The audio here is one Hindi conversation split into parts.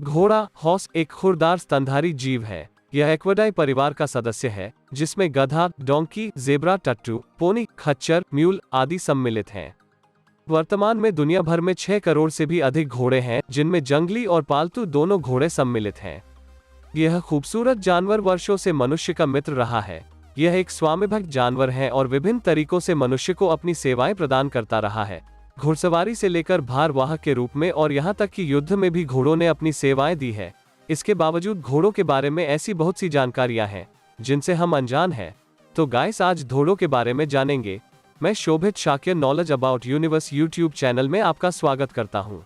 घोड़ा हॉर्स एक खुरदार स्तनधारी जीव है। यह एक्विडाई परिवार का सदस्य है, जिसमें गधा, डोंकी, जेब्रा, टट्टू, पोनी, खच्चर, म्यूल आदि सम्मिलित हैं। वर्तमान में दुनिया भर में 6 करोड़ से भी अधिक घोड़े हैं, जिनमें जंगली और पालतू दोनों घोड़े सम्मिलित हैं। यह खूबसूरत जानवर वर्षों से मनुष्य का मित्र रहा है। यह एक स्वामिभक्त जानवर है और विभिन्न तरीकों से मनुष्य को अपनी सेवाएं प्रदान करता रहा है। घुड़सवारी से लेकर भार वाहक के रूप में और यहाँ तक कि युद्ध में भी घोड़ों ने अपनी सेवाएं दी है। इसके बावजूद घोड़ों के बारे में ऐसी बहुत सी जानकारियां हैं जिनसे हम अनजान हैं। तो गाइस, आज घोड़ों के बारे में जानेंगे। मैं Shobhit Shakya knowledge about universe YouTube channel में आपका स्वागत करता हूं।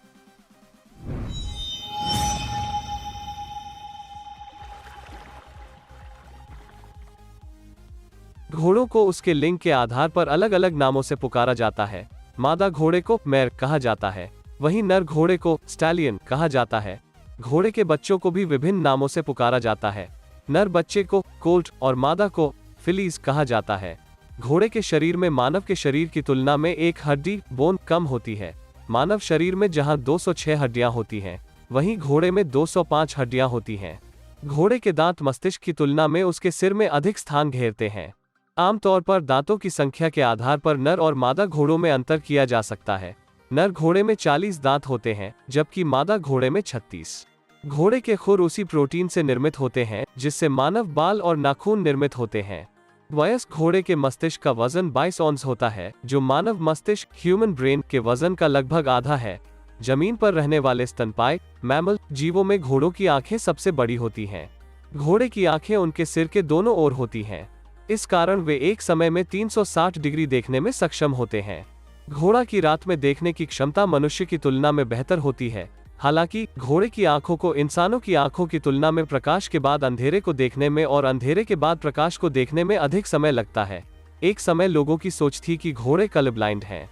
घोड़ों को उसके लिंग के आधार पर अलग अलग नामों से पुकारा जाता है। मादा घोड़े को मैर कहा जाता है, वहीं नर घोड़े को स्टैलियन कहा जाता है। घोड़े के बच्चों को भी विभिन्न नामों से पुकारा जाता है। नर बच्चे को कोल्ट और मादा को फिलीज कहा जाता है। घोड़े के शरीर में मानव के शरीर की तुलना में एक हड्डी बोन कम होती है। मानव शरीर में जहां 206 हड्डियां होती हैं, वहीं घोड़े में 205 हड्डियां होती हैं। घोड़े के दांत मस्तिष्क की तुलना में उसके सिर में अधिक स्थान घेरते हैं। आमतौर पर दांतों की संख्या के आधार पर नर और मादा घोड़ों में अंतर किया जा सकता है। नर घोड़े में 40 दांत होते हैं, जबकि मादा घोड़े में 36। घोड़े के खुर उसी प्रोटीन से निर्मित होते हैं जिससे मानव बाल और नाखून निर्मित होते हैं। वयस्क घोड़े के मस्तिष्क का वजन 22 औंस होता है, जो मानव मस्तिष्क ह्यूमन ब्रेन के वजन का लगभग आधा है। जमीन पर रहने वाले स्तनपायी मैमल जीवों में घोड़ों की आंखें सबसे बड़ी होती हैं। घोड़े की आंखें उनके सिर के दोनों ओर होती हैं। इस कारण वे एक समय में 360 डिग्री देखने में सक्षम होते हैं। घोड़ा की रात में देखने की क्षमता मनुष्य की तुलना में बेहतर होती है। हालांकि घोड़े की आंखों को इंसानों की आंखों की तुलना में प्रकाश के बाद अंधेरे को देखने में और अंधेरे के बाद प्रकाश को देखने में अधिक समय लगता है। एक समय लोगों की सोच थी कि घोड़े कलर ब्लाइंड हैं,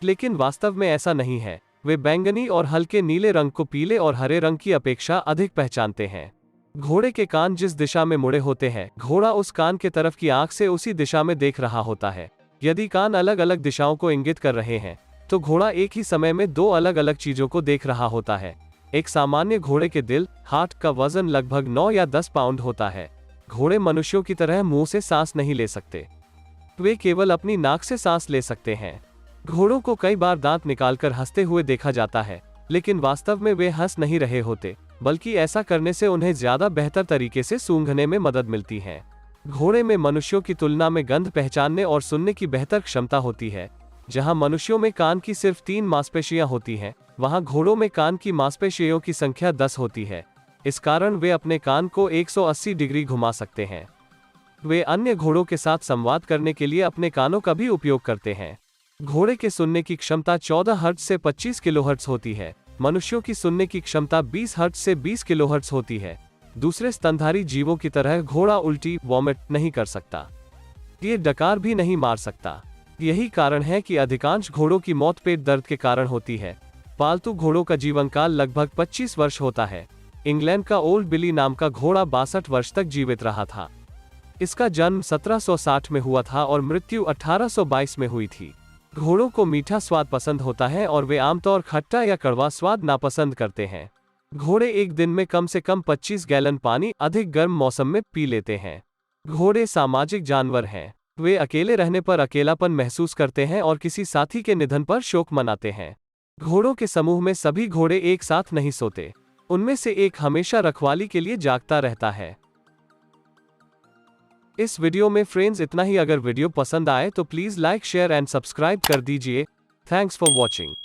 लेकिन वास्तव में ऐसा नहीं है। वे बैंगनी और हल्के नीले रंग को पीले और हरे रंग की अपेक्षा अधिक पहचानते हैं। घोड़े के कान जिस दिशा में मुड़े होते हैं, घोड़ा उस कान के तरफ की आंख से उसी दिशा में देख रहा होता है। यदि कान अलग अलग दिशाओं को इंगित कर रहे हैं, तो घोड़ा एक ही समय में 2 अलग अलग चीजों को देख रहा होता है। एक सामान्य घोड़े के दिल हार्ट का वजन लगभग 9 या 10 पाउंड होता है। घोड़े मनुष्यों की तरह मुंह से सांस नहीं ले सकते, वे केवल अपनी नाक से सांस ले सकते हैं। घोड़ों को कई बार दांत निकालकर हंसते हुए देखा जाता है, लेकिन वास्तव में वे हंस नहीं रहे होते, बल्कि ऐसा करने से उन्हें ज्यादा बेहतर तरीके से सूंघने में मदद मिलती है। घोड़े में मनुष्यों की तुलना में गंध पहचानने और सुनने की बेहतर क्षमता होती है। जहां मनुष्यों में कान की सिर्फ 3 मांसपेशियां होती हैं, वहां घोड़ों में कान की मांसपेशियों की संख्या 10 होती है। इस कारण वे अपने कान को 180 डिग्री घुमा सकते हैं। वे अन्य घोड़ों के साथ संवाद करने के लिए अपने कानों का भी उपयोग करते हैं। घोड़े के सुनने की क्षमता 14 हर्ट्ज से 25 किलोहर्ट्ज होती है। मनुष्यों की सुनने की क्षमता 20 हर्ट्ज से 20 किलोहर्ट्ज होती है। दूसरे स्तनधारी जीवों की तरह घोड़ा उल्टी वॉमिट नहीं कर सकता। ये डकार भी नहीं मार सकता। यही कारण है कि अधिकांश घोड़ों की मौत पेट दर्द के कारण होती है। पालतू घोड़ों का जीवन काल लगभग 25 वर्ष होता है। इंग्लैंड का ओल्ड बिली नाम का घोड़ा 62 वर्ष तक जीवित रहा था। इसका जन्म 1760 में हुआ था और मृत्यु 1822 में हुई थी। घोड़ों को मीठा स्वाद पसंद होता है और वे आमतौर खट्टा या कड़वा स्वाद नापसंद करते हैं। घोड़े एक दिन में कम से कम 25 गैलन पानी अधिक गर्म मौसम में पी लेते हैं। घोड़े सामाजिक जानवर हैं। वे अकेले रहने पर अकेलापन महसूस करते हैं और किसी साथी के निधन पर शोक मनाते हैं। घोड़ों के समूह में सभी घोड़े एक साथ नहीं सोते। उनमें से एक हमेशा रखवाली के लिए जागता रहता है। इस वीडियो में फ्रेंड्स इतना ही। अगर वीडियो पसंद आए तो please like, share and subscribe कर दीजिए। Thanks for watching.